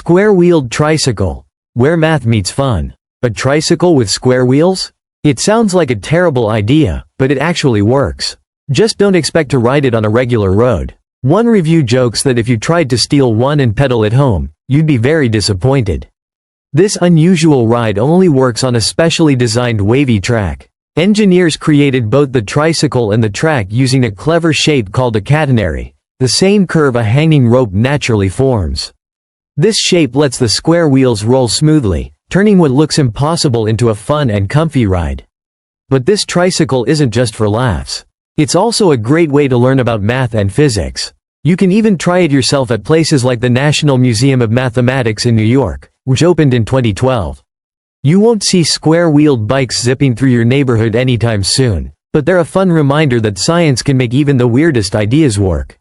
Square-wheeled tricycle. Where math meets fun. A tricycle with square wheels? It sounds like a terrible idea, but it actually works. Just don't expect to ride it on a regular road. One review jokes that if you tried to steal one and pedal it home, you'd be very disappointed. This unusual ride only works on a specially designed wavy track. Engineers created both the tricycle and the track using a clever shape called a catenary, the same curve a hanging rope naturally forms. This shape lets the square wheels roll smoothly, turning what looks impossible into a fun and comfy ride. But this tricycle isn't just for laughs. It's also a great way to learn about math and physics. You can even try it yourself at places like the National Museum of Mathematics in New York, which opened in 2012. You won't see square-wheeled bikes zipping through your neighborhood anytime soon, but they're a fun reminder that science can make even the weirdest ideas work.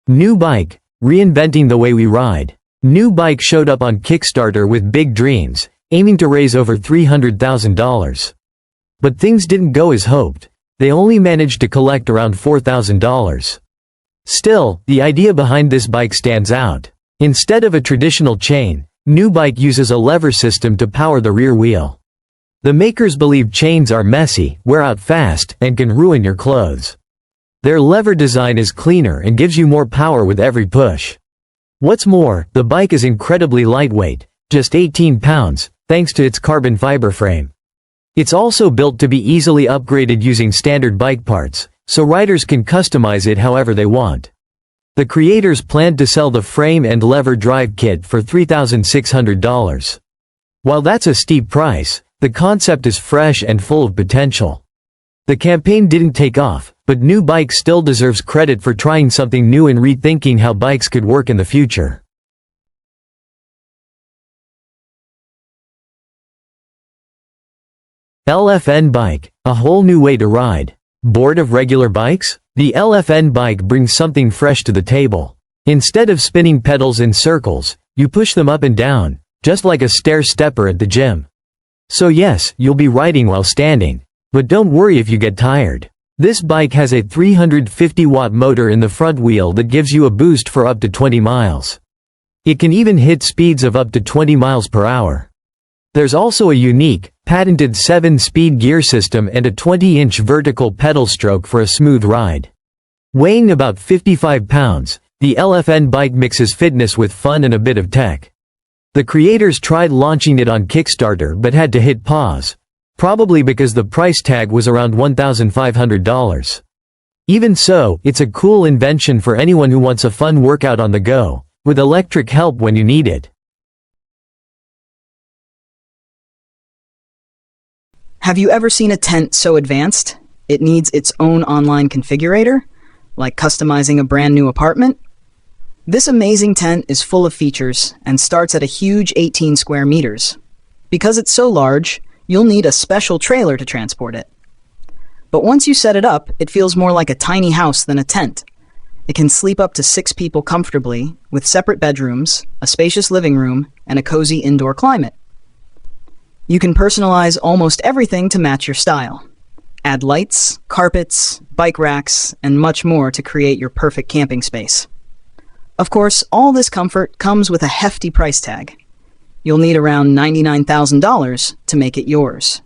New bike, reinventing the way we ride. New bike showed up on Kickstarter with big dreams, aiming to raise over $300,000. But things didn't go as hoped. They only managed to collect around $4,000. Still, the idea behind this bike stands out. Instead of a traditional chain, new bike uses a lever system to power the rear wheel. The makers believe chains are messy, wear out fast, and can ruin your clothes. Their lever design is cleaner and gives you more power with every push. What's more, the bike is incredibly lightweight, just 18 pounds, thanks to its carbon fiber frame. It's also built to be easily upgraded using standard bike parts, so riders can customize it however they want. The creators planned to sell the frame and lever drive kit for $3,600. While that's a steep price, the concept is fresh and full of potential. The campaign didn't take off, but New Bike still deserves credit for trying something new and rethinking how bikes could work in the future. LFN bike, a whole new way to ride. Bored of regular bikes? The LFN bike brings something fresh to the table. Instead of spinning pedals in circles, you push them up and down, just like a stair-stepper at the gym. So yes, you'll be riding while standing. But don't worry if you get tired. This bike has a 350-watt motor in the front wheel that gives you a boost for up to 20 miles. It can even hit speeds of up to 20 miles per hour. There's also a unique, patented 7-speed gear system and a 20-inch vertical pedal stroke for a smooth ride. Weighing about 55 pounds, the LFN bike mixes fitness with fun and a bit of tech. The creators tried launching it on Kickstarter but had to hit pause. Probably because the price tag was around $1,500. Even so, it's a cool invention for anyone who wants a fun workout on the go, with electric help when you need it. Have you ever seen a tent so advanced it needs its own online configurator? Like customizing a brand new apartment? This amazing tent is full of features and starts at a huge 18 square meters. Because it's so large, you'll need a special trailer to transport it. But once you set it up, it feels more like a tiny house than a tent. It can sleep up to 6 people comfortably, with separate bedrooms, a spacious living room, and a cozy indoor climate. You can personalize almost everything to match your style. Add lights, carpets, bike racks, and much more to create your perfect camping space. Of course, all this comfort comes with a hefty price tag. You'll need around $99,000 to make it yours.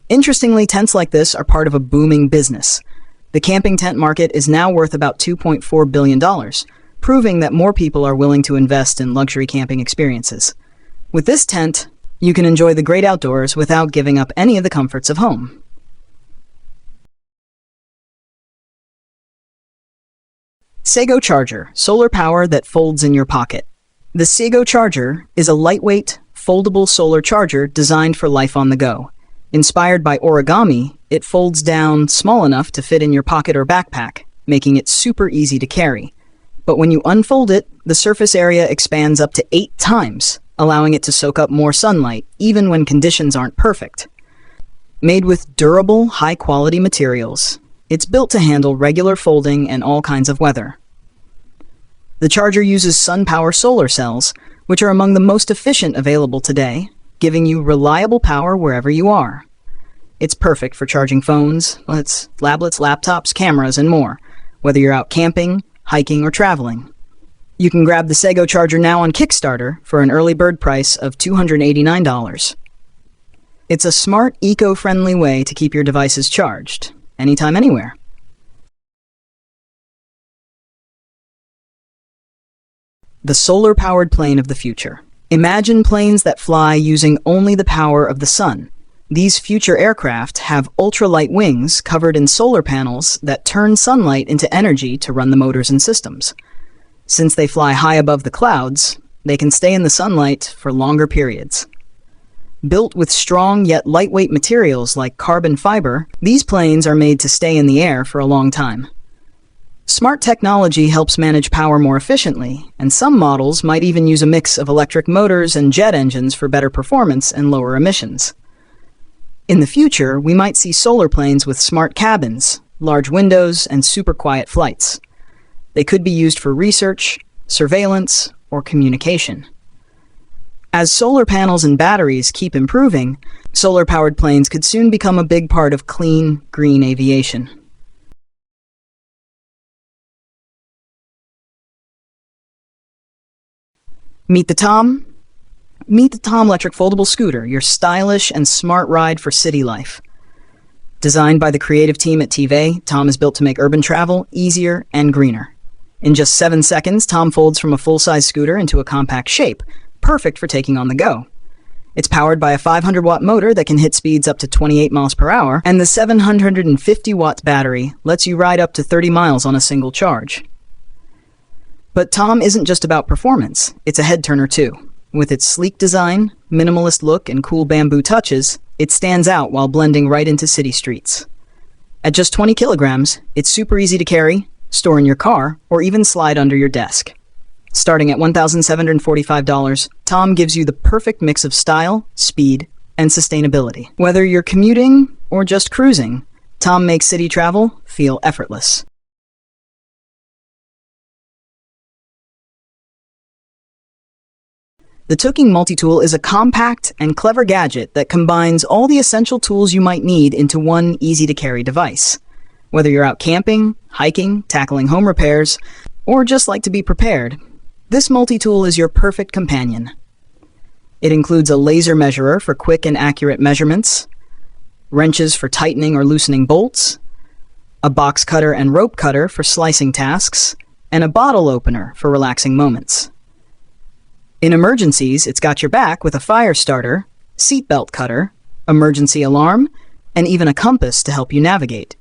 Interestingly, tents like this are part of a booming business. The camping tent market is now worth about $2.4 billion, proving that more people are willing to invest in luxury camping experiences. With this tent, you can enjoy the great outdoors without giving up any of the comforts of home. Sego Charger, solar power that folds in your pocket. The Sego Charger is a lightweight, foldable solar charger designed for life on the go. Inspired by origami, it folds down small enough to fit in your pocket or backpack, making it super easy to carry. But when you unfold it, the surface area expands up to 8 times, allowing it to soak up more sunlight, even when conditions aren't perfect. Made with durable, high-quality materials, it's built to handle regular folding and all kinds of weather. The charger uses sun-power solar cells, which are among the most efficient available today, giving you reliable power wherever you are. It's perfect for charging phones, tablets, laptops, cameras, and more, whether you're out camping, hiking, or traveling. You can grab the Sego charger now on Kickstarter for an early bird price of $289. It's a smart, eco-friendly way to keep your devices charged, anytime, anywhere. The solar-powered plane of the future. Imagine planes that fly using only the power of the sun. These future aircraft have ultralight wings covered in solar panels that turn sunlight into energy to run the motors and systems. Since they fly high above the clouds, they can stay in the sunlight for longer periods. Built with strong yet lightweight materials like carbon fiber, these planes are made to stay in the air for a long time. Smart technology helps manage power more efficiently, and some models might even use a mix of electric motors and jet engines for better performance and lower emissions. In the future, we might see solar planes with smart cabins, large windows, and super quiet flights. They could be used for research, surveillance, or communication. As solar panels and batteries keep improving, solar-powered planes could soon become a big part of clean, green aviation. Meet the Tom. Meet the Tom electric foldable scooter, your stylish and smart ride for city life. Designed by the creative team at TV, Tom is built to make urban travel easier and greener. In just 7 seconds, Tom folds from a full-size scooter into a compact shape, perfect for taking on the go. It's powered by a 500-watt motor that can hit speeds up to 28 miles per hour, and the 750-watt battery lets you ride up to 30 miles on a single charge. But Tom isn't just about performance, it's a head-turner too. With its sleek design, minimalist look, and cool bamboo touches, it stands out while blending right into city streets. At just 20 kilograms, it's super easy to carry, store in your car, or even slide under your desk. Starting at $1,745, Tom gives you the perfect mix of style, speed, and sustainability. Whether you're commuting or just cruising, Tom makes city travel feel effortless. The Tooking Multi-Tool is a compact and clever gadget that combines all the essential tools you might need into one easy-to-carry device. Whether you're out camping, hiking, tackling home repairs, or just like to be prepared, this multi-tool is your perfect companion. It includes a laser measurer for quick and accurate measurements, wrenches for tightening or loosening bolts, a box cutter and rope cutter for slicing tasks, and a bottle opener for relaxing moments. In emergencies, it's got your back with a fire starter, seatbelt cutter, emergency alarm, and even a compass to help you navigate.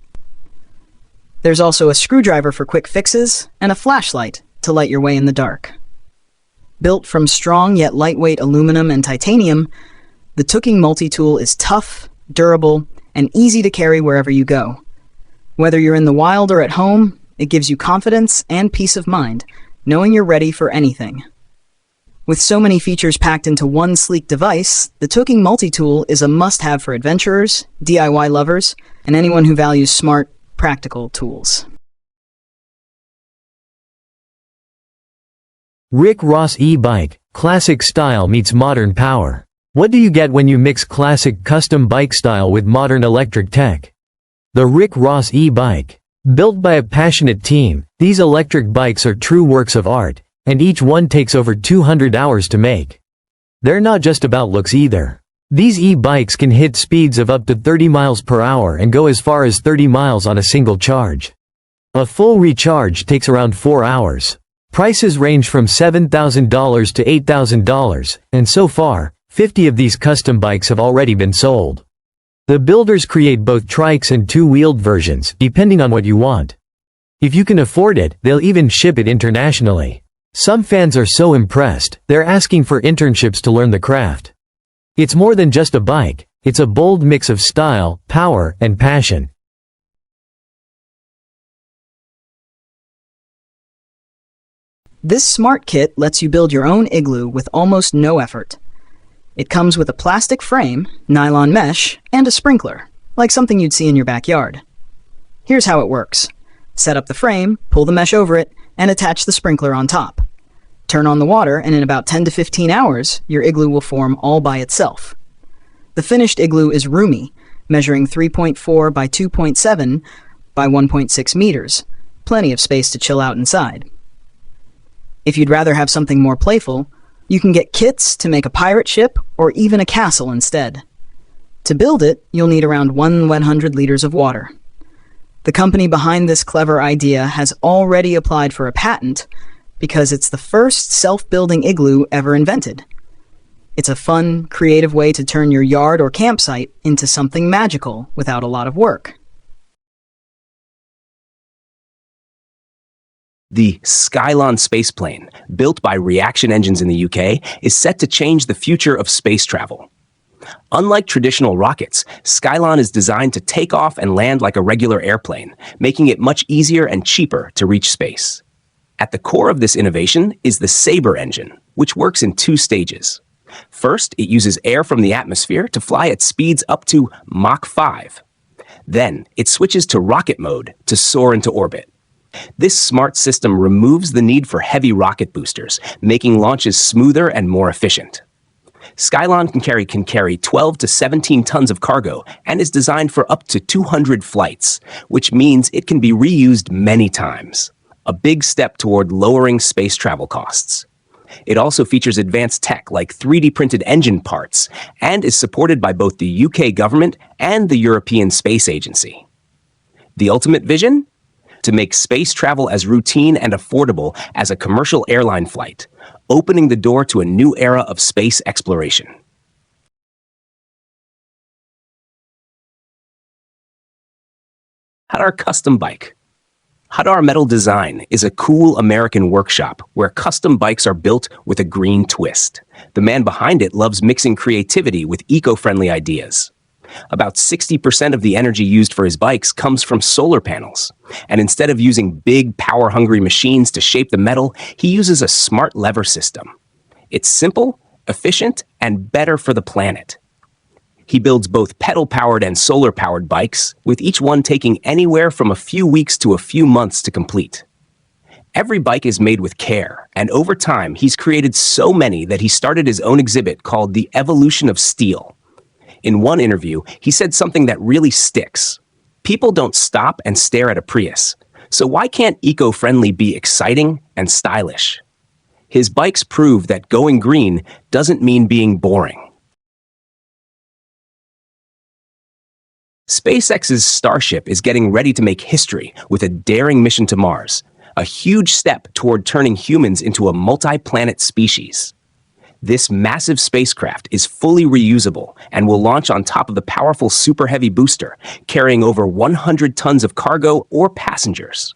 There's also a screwdriver for quick fixes and a flashlight to light your way in the dark. Built from strong yet lightweight aluminum and titanium, the Tooking Multi-Tool is tough, durable, and easy to carry wherever you go. Whether you're in the wild or at home, it gives you confidence and peace of mind, knowing you're ready for anything. With so many features packed into one sleek device, the Tooking Multi-Tool is a must-have for adventurers, DIY lovers, and anyone who values smart, practical tools. Rick Ross e-bike, classic style meets modern power. What do you get when you mix classic custom bike style with modern electric tech? The Rick Ross e-bike. Built by a passionate team, these electric bikes are true works of art, and each one takes over 200 hours to make. They're not just about looks either. These e-bikes can hit speeds of up to 30 miles per hour and go as far as 30 miles on a single charge. A full recharge takes around 4 hours. Prices range from $7,000 to $8,000, and so far, 50 of these custom bikes have already been sold. The builders create both trikes and two-wheeled versions, depending on what you want. If you can afford it, they'll even ship it internationally. Some fans are so impressed, they're asking for internships to learn the craft. It's more than just a bike, it's a bold mix of style, power, and passion. This smart kit lets you build your own igloo with almost no effort. It comes with a plastic frame, nylon mesh, and a sprinkler, like something you'd see in your backyard. Here's how it works. Set up the frame, pull the mesh over it, and attach the sprinkler on top. Turn on the water, and in about 10 to 15 hours, your igloo will form all by itself. The finished igloo is roomy, measuring 3.4 by 2.7 by 1.6 meters. Plenty of space to chill out inside. If you'd rather have something more playful, you can get kits to make a pirate ship or even a castle instead. To build it, you'll need around 100 liters of water. The company behind this clever idea has already applied for a patent because it's the first self-building igloo ever invented. It's a fun, creative way to turn your yard or campsite into something magical without a lot of work. The Skylon spaceplane, built by Reaction Engines in the UK, is set to change the future of space travel. Unlike traditional rockets, Skylon is designed to take off and land like a regular airplane, making it much easier and cheaper to reach space. At the core of this innovation is the Sabre engine, which works in 2 stages. First, it uses air from the atmosphere to fly at speeds up to Mach 5. Then, it switches to rocket mode to soar into orbit. This smart system removes the need for heavy rocket boosters, making launches smoother and more efficient. Skylon can carry 12 to 17 tons of cargo and is designed for up to 200 flights, which means it can be reused many times, a big step toward lowering space travel costs. It also features advanced tech like 3D printed engine parts and is supported by both the UK government and the European Space Agency. The ultimate vision? To make space travel as routine and affordable as a commercial airline flight, opening the door to a new era of space exploration. Hadar Custom Bike. Hadar Metal Design is a cool American workshop where custom bikes are built with a green twist. The man behind it loves mixing creativity with eco-friendly ideas. About 60% of the energy used for his bikes comes from solar panels. And instead of using big, power-hungry machines to shape the metal, he uses a smart lever system. It's simple, efficient, and better for the planet. He builds both pedal-powered and solar-powered bikes, with each one taking anywhere from a few weeks to a few months to complete. Every bike is made with care, and over time, he's created so many that he started his own exhibit called The Evolution of Steel. In one interview, he said something that really sticks. People don't stop and stare at a Prius, so why can't eco-friendly be exciting and stylish? His bikes prove that going green doesn't mean being boring. SpaceX's Starship is getting ready to make history with a daring mission to Mars, a huge step toward turning humans into a multi-planet species. This massive spacecraft is fully reusable and will launch on top of the powerful Super Heavy booster, carrying over 100 tons of cargo or passengers.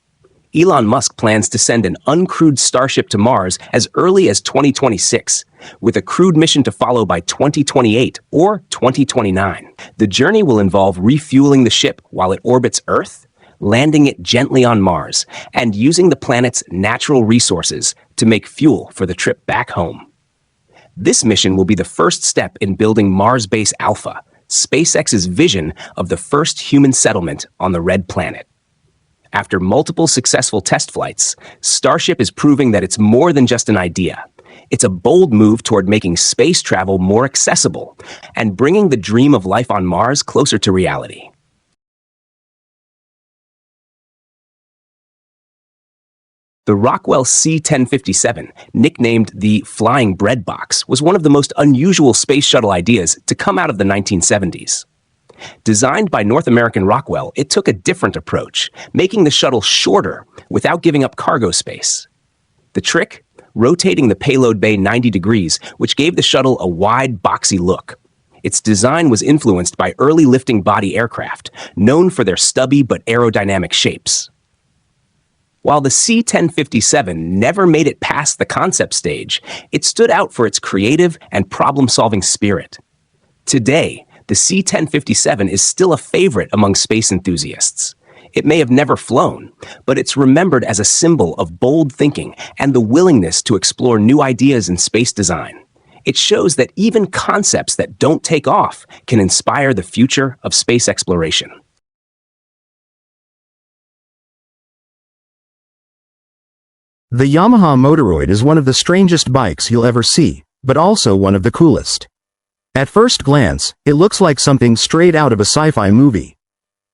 Elon Musk plans to send an uncrewed Starship to Mars as early as 2026, with a crewed mission to follow by 2028 or 2029. The journey will involve refueling the ship while it orbits Earth, landing it gently on Mars, and using the planet's natural resources to make fuel for the trip back home. This mission will be the first step in building Mars Base Alpha, SpaceX's vision of the first human settlement on the Red Planet. After multiple successful test flights, Starship is proving that it's more than just an idea. It's a bold move toward making space travel more accessible and bringing the dream of life on Mars closer to reality. The Rockwell C-1057, nicknamed the Flying Bread Box, was one of the most unusual space shuttle ideas to come out of the 1970s. Designed by North American Rockwell, it took a different approach, making the shuttle shorter without giving up cargo space. The trick? Rotating the payload bay 90 degrees, which gave the shuttle a wide, boxy look. Its design was influenced by early lifting body aircraft, known for their stubby but aerodynamic shapes. While the C-1057 never made it past the concept stage, it stood out for its creative and problem-solving spirit. Today, the C-1057 is still a favorite among space enthusiasts. It may have never flown, but it's remembered as a symbol of bold thinking and the willingness to explore new ideas in space design. It shows that even concepts that don't take off can inspire the future of space exploration. The Yamaha Motoroid is one of the strangest bikes you'll ever see, but also one of the coolest. At first glance, it looks like something straight out of a sci-fi movie.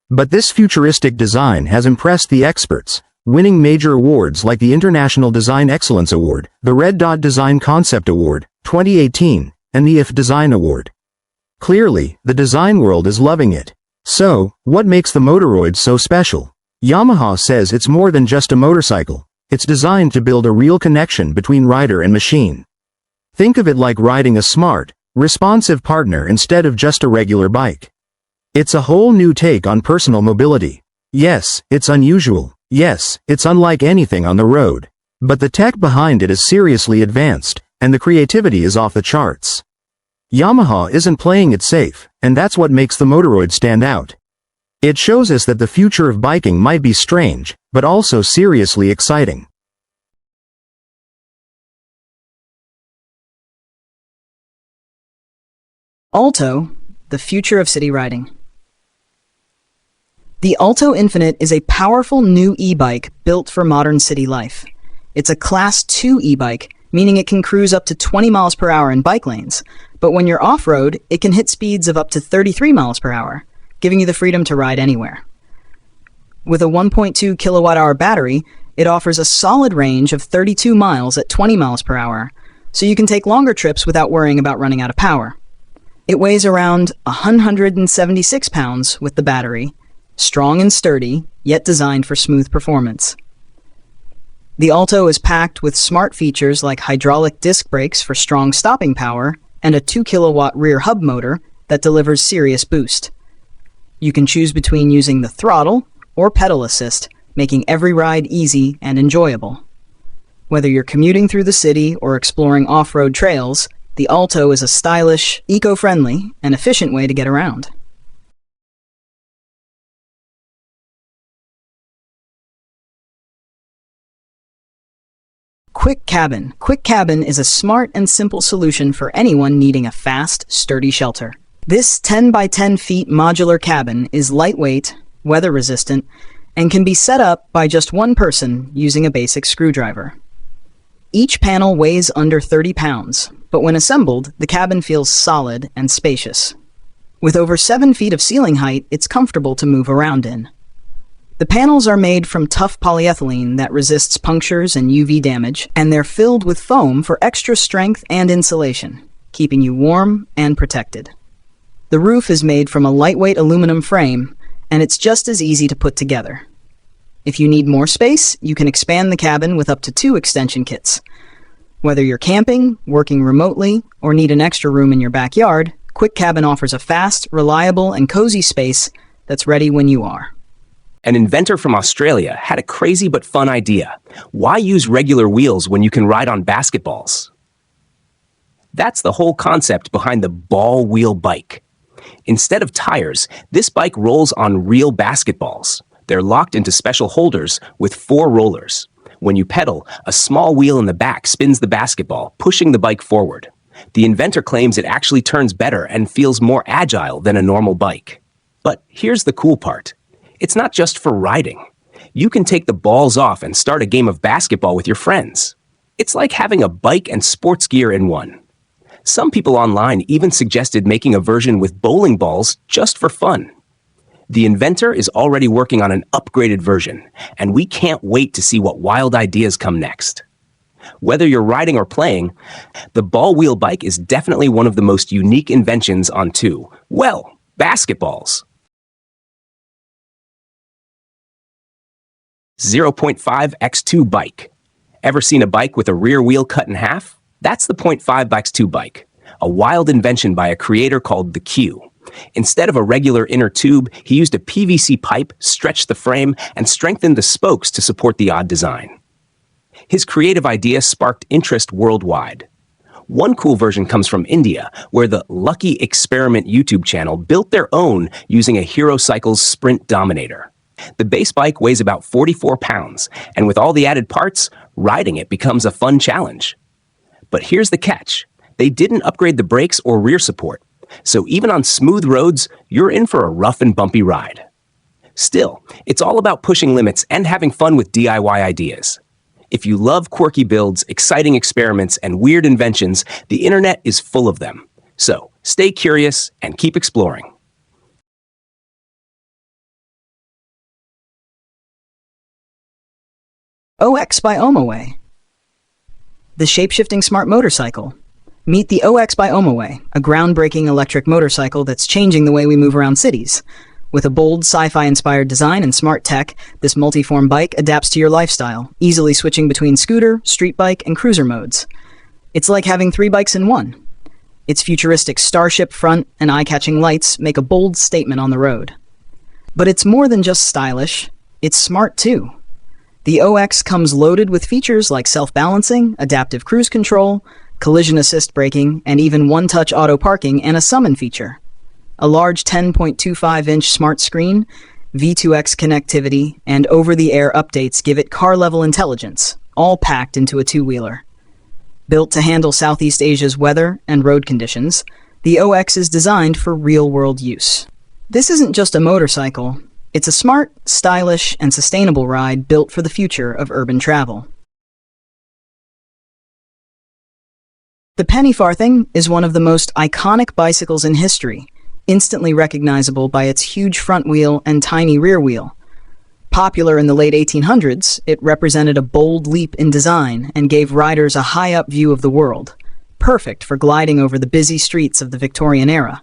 But this futuristic design has impressed the experts, winning major awards like the International Design Excellence Award, the Red Dot Design Concept Award, 2018, and the IF Design Award. Clearly, the design world is loving it. So, what makes the Motoroid so special? Yamaha says it's more than just a motorcycle. It's designed to build a real connection between rider and machine. Think of it like riding a smart, responsive partner instead of just a regular bike. It's a whole new take on personal mobility. Yes, it's unusual. Yes, it's unlike anything on the road. But the tech behind it is seriously advanced, and the creativity is off the charts. Yamaha isn't playing it safe, and that's what makes the Motoroid stand out. It shows us that the future of biking might be strange, but also seriously exciting. Alto, the future of city riding. The Alto Infinite is a powerful new e-bike built for modern city life. It's a Class 2 e-bike, meaning it can cruise up to 20 miles per hour in bike lanes, but when you're off-road, it can hit speeds of up to 33 miles per hour, giving you the freedom to ride anywhere. With a 1.2 kilowatt-hour battery, it offers a solid range of 32 miles at 20 miles per hour, so you can take longer trips without worrying about running out of power. It weighs around 176 pounds with the battery, strong and sturdy, yet designed for smooth performance. The Alto is packed with smart features like hydraulic disc brakes for strong stopping power and a 2 kilowatt rear hub motor that delivers serious boost. You can choose between using the throttle or pedal assist, making every ride easy and enjoyable. Whether you're commuting through the city or exploring off-road trails, the Alto is a stylish, eco-friendly, and efficient way to get around. Quick Cabin. Quick Cabin is a smart and simple solution for anyone needing a fast, sturdy shelter. This 10 by 10 feet modular cabin is lightweight, weather-resistant, and can be set up by just one person using a basic screwdriver. Each panel weighs under 30 pounds, but when assembled, the cabin feels solid and spacious. With over 7 feet of ceiling height, it's comfortable to move around in. The panels are made from tough polyethylene that resists punctures and UV damage, and they're filled with foam for extra strength and insulation, keeping you warm and protected. The roof is made from a lightweight aluminum frame, and it's just as easy to put together. If you need more space, you can expand the cabin with up to 2 extension kits. Whether you're camping, working remotely, or need an extra room in your backyard, Quick Cabin offers a fast, reliable, and cozy space that's ready when you are. An inventor from Australia had a crazy but fun idea. Why use regular wheels when you can ride on basketballs? That's the whole concept behind the ball wheel bike. Instead of tires, this bike rolls on real basketballs. They're locked into special holders with 4 rollers. When you pedal, a small wheel in the back spins the basketball, pushing the bike forward. The inventor claims it actually turns better and feels more agile than a normal bike. But here's the cool part. It's not just for riding. You can take the balls off and start a game of basketball with your friends. It's like having a bike and sports gear in one. Some people online even suggested making a version with bowling balls just for fun. The inventor is already working on an upgraded version, and we can't wait to see what wild ideas come next. Whether you're riding or playing, the ball wheel bike is definitely one of the most unique inventions on basketballs. 0.5 x2 bike. Ever seen a bike with a rear wheel cut in half? That's the 0.5 x2 bike, a wild invention by a creator called The Q. Instead of a regular inner tube, he used a PVC pipe, stretched the frame, and strengthened the spokes to support the odd design. His creative idea sparked interest worldwide. One cool version comes from India, where the Lucky Experiment YouTube channel built their own using a Hero Cycles Sprint Dominator. The base bike weighs about 44 pounds, and with all the added parts, riding it becomes a fun challenge. But here's the catch. They didn't upgrade the brakes or rear support, so even on smooth roads, you're in for a rough and bumpy ride. Still, it's all about pushing limits and having fun with DIY ideas. If you love quirky builds, exciting experiments, and weird inventions, the internet is full of them. So, Stay curious and keep exploring. OX by Omaway. The shape-shifting smart motorcycle. Meet the OX by Omaway, a groundbreaking electric motorcycle that's changing the way we move around cities. With a bold, sci-fi-inspired design and smart tech, this multi-form bike adapts to your lifestyle, easily switching between scooter, street bike, and cruiser modes. It's like having 3 bikes in one. Its futuristic starship front and eye-catching lights make a bold statement on the road. But it's more than just stylish, it's smart too. The OX comes loaded with features like self-balancing, adaptive cruise control, collision assist braking, and even one-touch auto parking and a summon feature. A large 10.25-inch smart screen, V2X connectivity, and over-the-air updates give it car-level intelligence, all packed into a two-wheeler. Built to handle Southeast Asia's weather and road conditions, the OX is designed for real-world use. This isn't just a motorcycle. It's a smart, stylish, and sustainable ride built for the future of urban travel. The penny farthing is one of the most iconic bicycles in history, instantly recognizable by its huge front wheel and tiny rear wheel. Popular in the late 1800s, it represented a bold leap in design and gave riders a high-up view of the world, perfect for gliding over the busy streets of the Victorian era.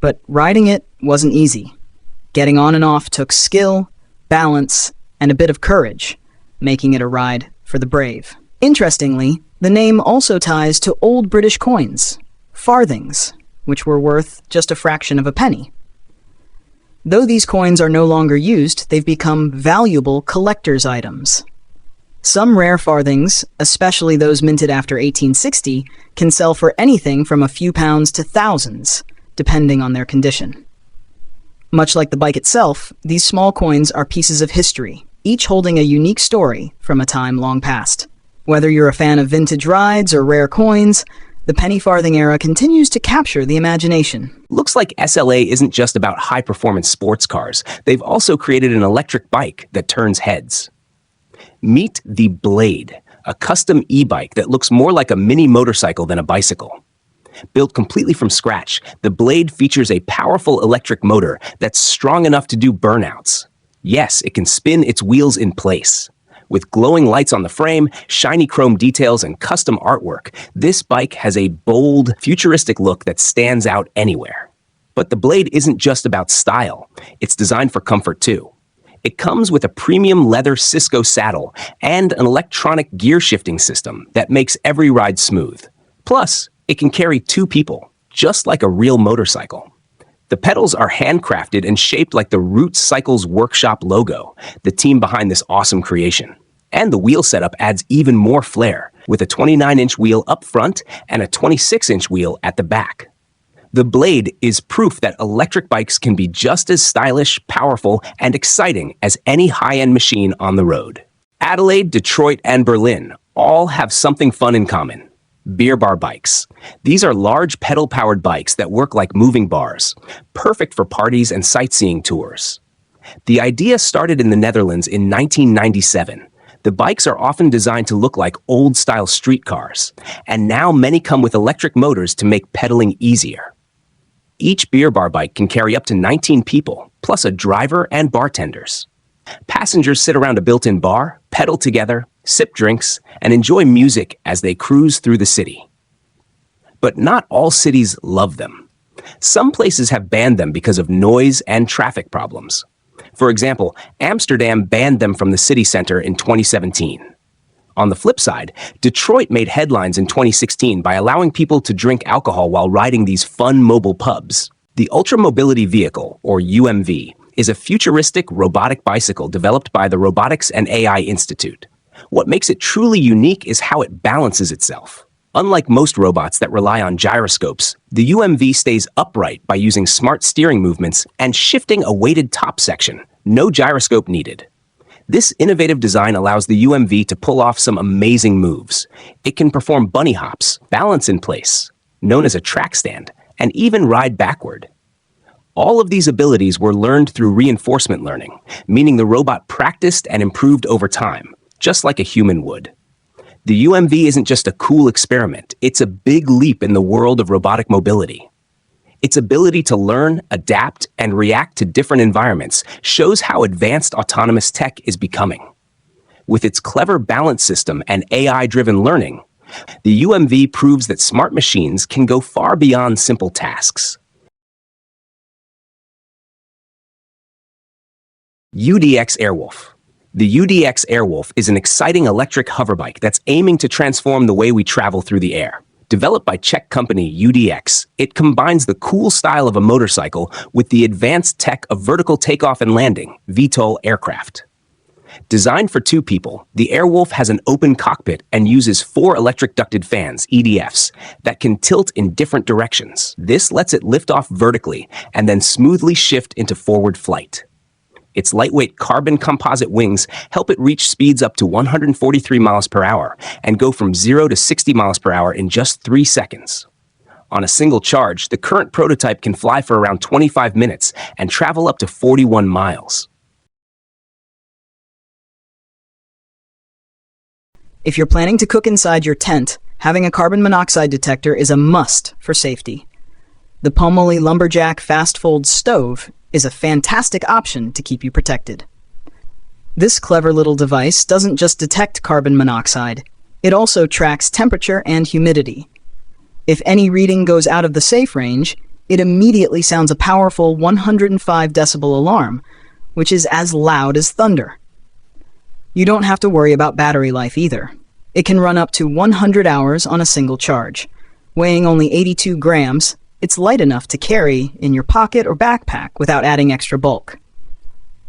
But riding it wasn't easy. Getting on and off took skill, balance, and a bit of courage, making it a ride for the brave. Interestingly, the name also ties to old British coins, farthings, which were worth just a fraction of a penny. Though these coins are no longer used, they've become valuable collector's items. Some rare farthings, especially those minted after 1860, can sell for anything from a few pounds to thousands, depending on their condition. Much like the bike itself, these small coins are pieces of history, each holding a unique story from a time long past. Whether you're a fan of vintage rides or rare coins, the penny farthing era continues to capture the imagination. Looks like SLA isn't just about high-performance sports cars. They've also created an electric bike that turns heads. Meet the Blade, a custom e-bike that looks more like a mini motorcycle than a bicycle. Built completely from scratch, the Blade features a powerful electric motor that's strong enough to do burnouts. Yes, it can spin its wheels in place. With glowing lights on the frame, shiny chrome details, and custom artwork, this bike has a bold, futuristic look that stands out anywhere. But the Blade isn't just about style. It's designed for comfort too. It comes with a premium leather Cisco saddle and an electronic gear shifting system that makes every ride smooth. Plus, it can carry 2 people, just like a real motorcycle. The pedals are handcrafted and shaped like the Roots Cycles Workshop logo, the team behind this awesome creation. And the wheel setup adds even more flair, with a 29-inch wheel up front and a 26-inch wheel at the back. The Blade is proof that electric bikes can be just as stylish, powerful, and exciting as any high-end machine on the road. Adelaide, Detroit, and Berlin all have something fun in common. Beer bar bikes. These are large pedal-powered bikes that work like moving bars, perfect for parties and sightseeing tours. The idea started in the Netherlands in 1997. The bikes are often designed to look like old-style streetcars, and now many come with electric motors to make pedaling easier. Each beer bar bike can carry up to 19 people, plus a driver and bartenders. Passengers sit around a built-in bar, pedal together, sip drinks, and enjoy music as they cruise through the city. But not all cities love them. Some places have banned them because of noise and traffic problems. For example, Amsterdam banned them from the city center in 2017. On the flip side, Detroit made headlines in 2016 by allowing people to drink alcohol while riding these fun mobile pubs. The Ultra Mobility Vehicle, or UMV, is a futuristic robotic bicycle developed by the Robotics and AI Institute. What makes it truly unique is how it balances itself. Unlike most robots that rely on gyroscopes, the UMV stays upright by using smart steering movements and shifting a weighted top section. No gyroscope needed. This innovative design allows the UMV to pull off some amazing moves. It can perform bunny hops, balance in place, known as a track stand, and even ride backward. All of these abilities were learned through reinforcement learning, meaning the robot practiced and improved over time, just like a human would. The UMV isn't just a cool experiment, it's a big leap in the world of robotic mobility. Its ability to learn, adapt, and react to different environments shows how advanced autonomous tech is becoming. With its clever balance system and AI-driven learning, the UMV proves that smart machines can go far beyond simple tasks. UDX Airwolf. The UDX Airwolf is an exciting electric hoverbike that's aiming to transform the way we travel through the air. Developed by Czech company UDX, it combines the cool style of a motorcycle with the advanced tech of vertical takeoff and landing, VTOL aircraft. Designed for two people, the Airwolf has an open cockpit and uses 4 electric ducted fans, EDFs, that can tilt in different directions. This lets it lift off vertically and then smoothly shift into forward flight. Its lightweight carbon composite wings help it reach speeds up to 143 miles per hour and go from 0 to 60 miles per hour in just 3 seconds. On a single charge, the current prototype can fly for around 25 minutes and travel up to 41 miles. If you're planning to cook inside your tent, having a carbon monoxide detector is a must for safety. The Pomoly Lumberjack Fast Fold Stove is a fantastic option to keep you protected. This clever little device doesn't just detect carbon monoxide, it also tracks temperature and humidity. If any reading goes out of the safe range, it immediately sounds a powerful 105 decibel alarm, which is as loud as thunder. You don't have to worry about battery life either. It can run up to 100 hours on a single charge. Weighing only 82 grams, it's light enough to carry in your pocket or backpack without adding extra bulk.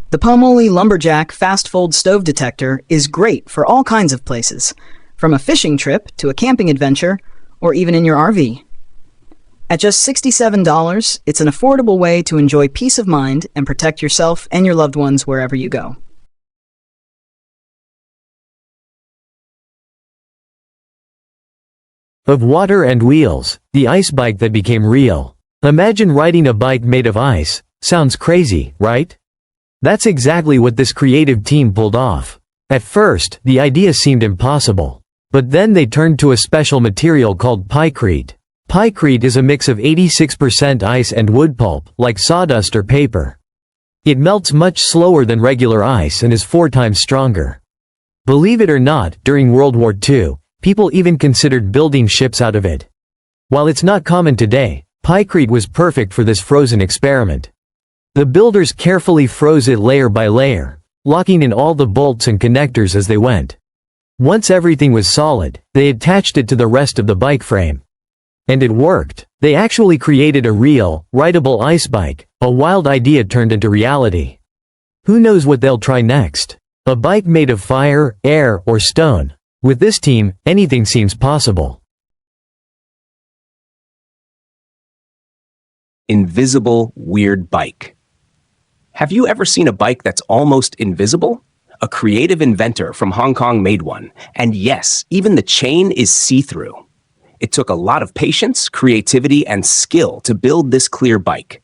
The Pomoly Lumberjack Fast Fold Stove Detector is great for all kinds of places, from a fishing trip to a camping adventure, or even in your RV. At just $67, it's an affordable way to enjoy peace of mind and protect yourself and your loved ones wherever you go. Of water and wheels, the ice bike that became real. Imagine riding a bike made of ice. Sounds crazy, right? That's exactly what this creative team pulled off. At first, the idea seemed impossible. But then they turned to a special material called pykrete. Pykrete is a mix of 86% ice and wood pulp, like sawdust or paper. It melts much slower than regular ice and is 4 times stronger. Believe it or not, during World War II, people even considered building ships out of it. While it's not common today, pykrete was perfect for this frozen experiment. The builders carefully froze it layer by layer, locking in all the bolts and connectors as they went. Once everything was solid, they attached it to the rest of the bike frame. And it worked. They actually created a real, rideable ice bike. A wild idea turned into reality. Who knows what they'll try next? A bike made of fire, air, or stone. With this team, anything seems possible. Invisible weird bike. Have you ever seen a bike that's almost invisible? A creative inventor from Hong Kong made one, and yes, even the chain is see-through. It took a lot of patience, creativity, and skill to build this clear bike.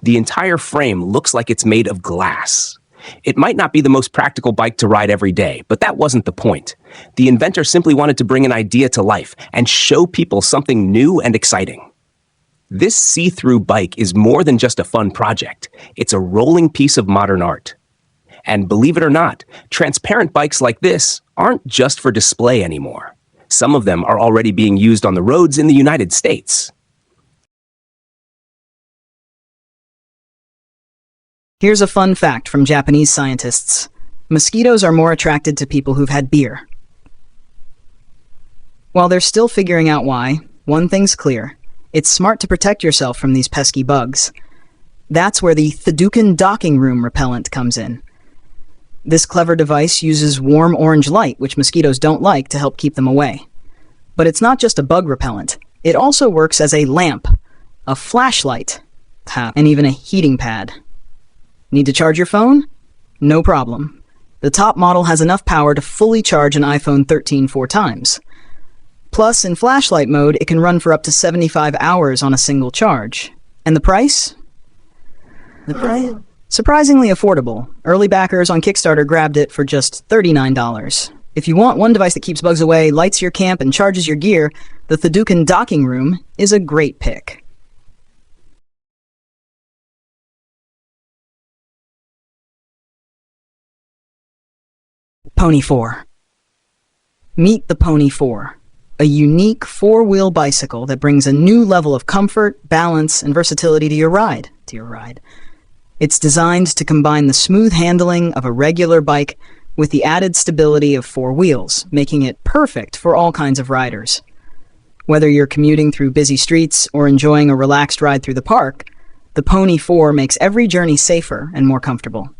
The entire frame looks like it's made of glass. It might not be the most practical bike to ride every day, but that wasn't the point. The inventor simply wanted to bring an idea to life and show people something new and exciting. This see-through bike is more than just a fun project. It's a rolling piece of modern art. And believe it or not, transparent bikes like this aren't just for display anymore. Some of them are already being used on the roads in the United States. Here's a fun fact from Japanese scientists. Mosquitoes are more attracted to people who've had beer. While they're still figuring out why, one thing's clear. It's smart to protect yourself from these pesky bugs. That's where the Thedouken docking room repellent comes in. This clever device uses warm orange light, which mosquitoes don't like, to help keep them away. But it's not just a bug repellent. It also works as a lamp, a flashlight, and even a heating pad. Need to charge your phone? No problem. The top model has enough power to fully charge an iPhone 13 4 times. Plus, in flashlight mode, it can run for up to 75 hours on a single charge. And the price? Surprisingly affordable. Early backers on Kickstarter grabbed it for just $39. If you want one device that keeps bugs away, lights your camp, and charges your gear, the Thedouken docking room is a great pick. Pony 4. Meet the Pony 4, a unique four-wheel bicycle that brings a new level of comfort, balance, and versatility to your ride. It's designed to combine the smooth handling of a regular bike with the added stability of four wheels, making it perfect for all kinds of riders. Whether you're commuting through busy streets or enjoying a relaxed ride through the park, the Pony 4 makes every journey safer and more comfortable.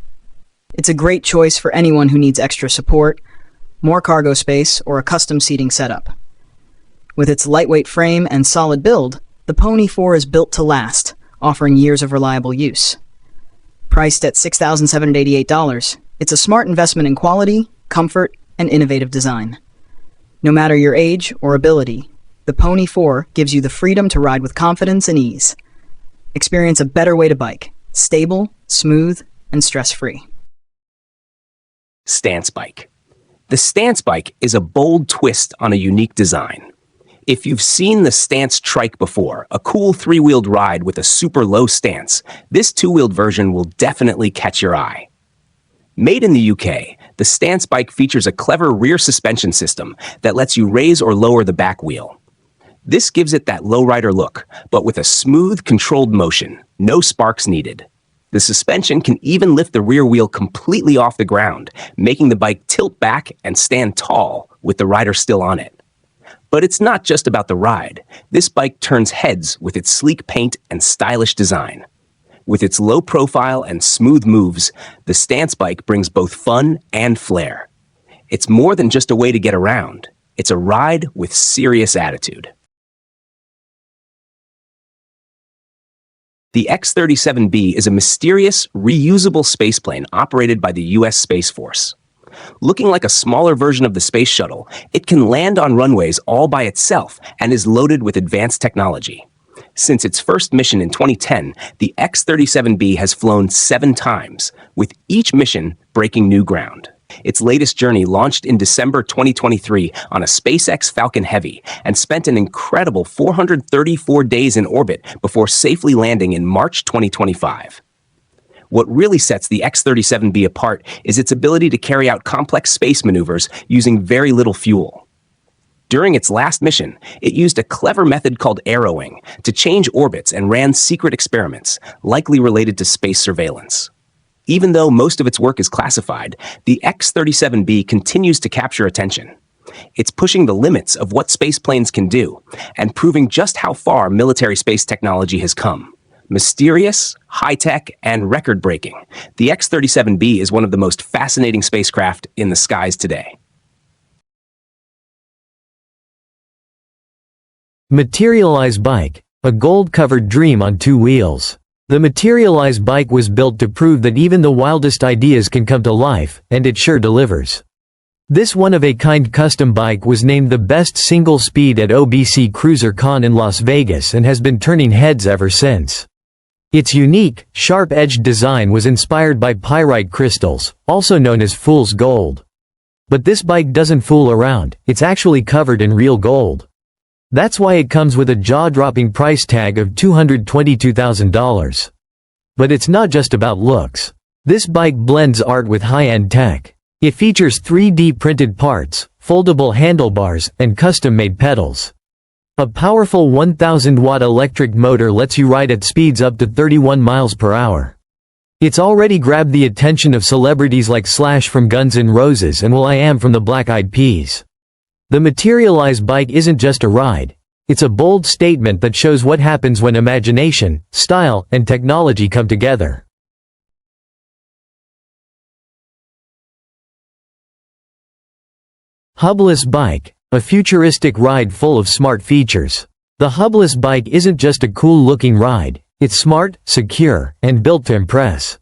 It's a great choice for anyone who needs extra support, more cargo space, or a custom seating setup. With its lightweight frame and solid build, the Pony 4 is built to last, offering years of reliable use. Priced at $6,788, it's a smart investment in quality, comfort, and innovative design. No matter your age or ability, the Pony 4 gives you the freedom to ride with confidence and ease. Experience a better way to bike, stable, smooth, and stress-free. Stance bike. The stance bike is a bold twist on a unique design. If you've seen the stance trike before, a cool three-wheeled ride with a super low stance, this two-wheeled version will definitely catch your eye. Made in the UK, the stance bike features a clever rear suspension system that lets you raise or lower the back wheel. This gives it that lowrider look, but with a smooth, controlled motion, no sparks needed. The suspension can even lift the rear wheel completely off the ground, making the bike tilt back and stand tall with the rider still on it. But it's not just about the ride. This bike turns heads with its sleek paint and stylish design. With its low profile and smooth moves, the stance bike brings both fun and flair. It's more than just a way to get around. It's a ride with serious attitude. The X-37B is a mysterious, reusable spaceplane operated by the U.S. Space Force. Looking like a smaller version of the space shuttle, it can land on runways all by itself and is loaded with advanced technology. Since its first mission in 2010, the X-37B has flown 7 times, with each mission breaking new ground. Its latest journey launched in December 2023 on a SpaceX Falcon Heavy and spent an incredible 434 days in orbit before safely landing in March 2025. What really sets the X-37B apart is its ability to carry out complex space maneuvers using very little fuel. During its last mission, it used a clever method called arrowing to change orbits and ran secret experiments, likely related to space surveillance. Even though most of its work is classified, the X-37B continues to capture attention. It's pushing the limits of what spaceplanes can do and proving just how far military space technology has come. Mysterious, high-tech, and record-breaking, the X-37B is one of the most fascinating spacecraft in the skies today. Materialized bike, a gold-covered dream on 2 wheels. The materialized bike was built to prove that even the wildest ideas can come to life, and it sure delivers. This one-of-a-kind custom bike was named the best single speed at OBC Cruiser Con in Las Vegas and has been turning heads ever since. Its unique, sharp-edged design was inspired by pyrite crystals, also known as fool's gold. But this bike doesn't fool around, it's actually covered in real gold. That's why it comes with a jaw-dropping price tag of $222,000. But it's not just about looks. This bike blends art with high-end tech. It features 3D printed parts, foldable handlebars, and custom-made pedals. A powerful 1,000-watt electric motor lets you ride at speeds up to 31 miles per hour. It's already grabbed the attention of celebrities like Slash from Guns N' Roses and will.i.am from the Black Eyed Peas. The materialized bike isn't just a ride. It's a bold statement that shows what happens when imagination, style, and technology come together. Hubless bike, a futuristic ride full of smart features. The hubless bike isn't just a cool-looking ride, it's smart, secure, and built to impress.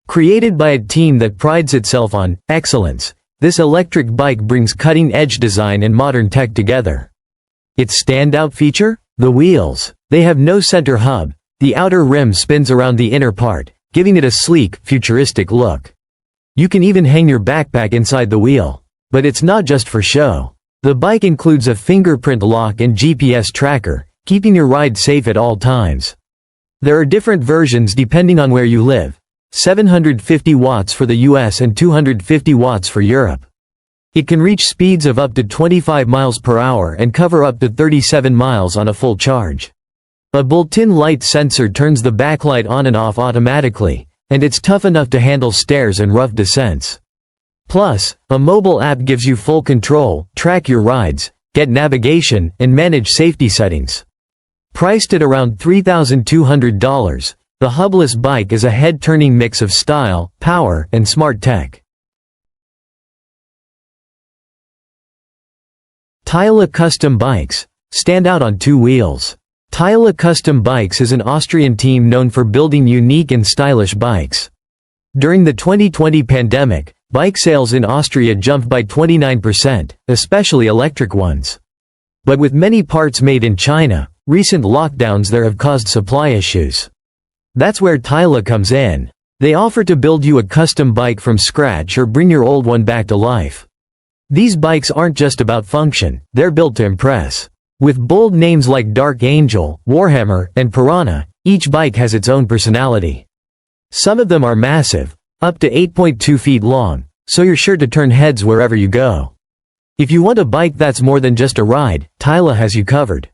Created by a team that prides itself on excellence, this electric bike brings cutting-edge design and modern tech together. Its standout feature? The wheels. They have no center hub. The outer rim spins around the inner part, giving it a sleek, futuristic look. You can even hang your backpack inside the wheel. But it's not just for show. The bike includes a fingerprint lock and GPS tracker, keeping your ride safe at all times. There are different versions depending on where you live. 750 watts for the US and 250 watts for Europe. It can reach speeds of up to 25 miles per hour and cover up to 37 miles on a full charge. A built-in light sensor turns the backlight on and off automatically, and it's tough enough to handle stairs and rough descents. Plus, a mobile app gives you full control, track your rides, get navigation, and manage safety settings. Priced at around $3,200, the hubless bike is a head-turning mix of style, power, and smart tech. Tyla Custom Bikes stand out on two wheels. Tyla Custom Bikes is an Austrian team known for building unique and stylish bikes. During the 2020 pandemic, bike sales in Austria jumped by 29%, especially electric ones. But with many parts made in China, recent lockdowns there have caused supply issues. That's where Tyla comes in. They offer to build you a custom bike from scratch or bring your old one back to life. These bikes aren't just about function, they're built to impress. With bold names like Dark Angel, Warhammer, and Piranha, each bike has its own personality. Some of them are massive, up to 8.2 feet long, so you're sure to turn heads wherever you go. If you want a bike that's more than just a ride, Tyla has you covered.